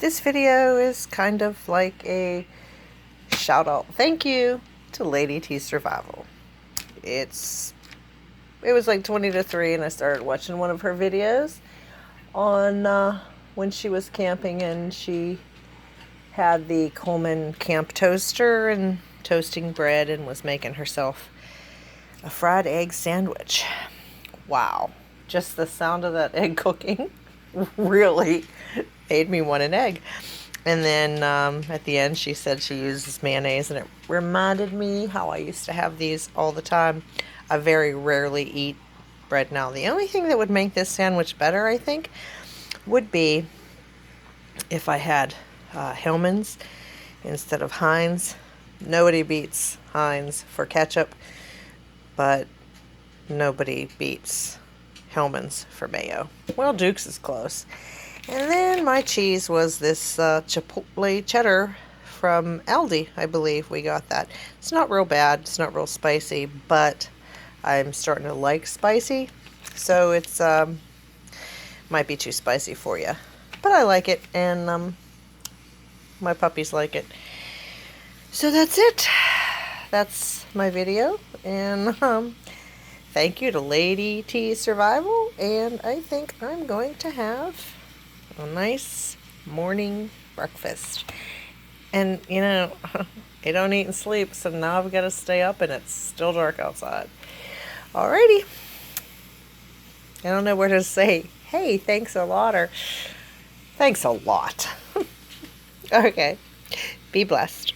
This video is kind of like a shout out thank you to Lady T Survival. It was like 20 to 3 and I started watching one of her videos on when she was camping, and she had the Coleman camp toaster and toasting bread and was making herself a fried egg sandwich. Wow, just the sound of that egg cooking really made me want an egg. And then at the end she said she uses mayonnaise, and it reminded me how I used to have these all the time. I very rarely eat bread now. The only thing that would make this sandwich better, I think, would be if I had Hellmann's instead of Heinz. Nobody beats Heinz for ketchup, but nobody beats Hellmann's for mayo. Well, Duke's is close. And then my cheese was this Chipotle cheddar from Aldi, I believe we got that. It's not real bad, it's not real spicy, but I'm starting to like spicy, so it's might be too spicy for you. But I like it, and my puppies like it. So that's it. That's my video, and thank you to Lady T Survival, and I think I'm going to have a nice morning breakfast. And you know, I don't eat and sleep, so now I've got to stay up and it's still dark outside. Alrighty. I don't know where to say, hey, thanks a lot, or thanks a lot. Okay. Be blessed.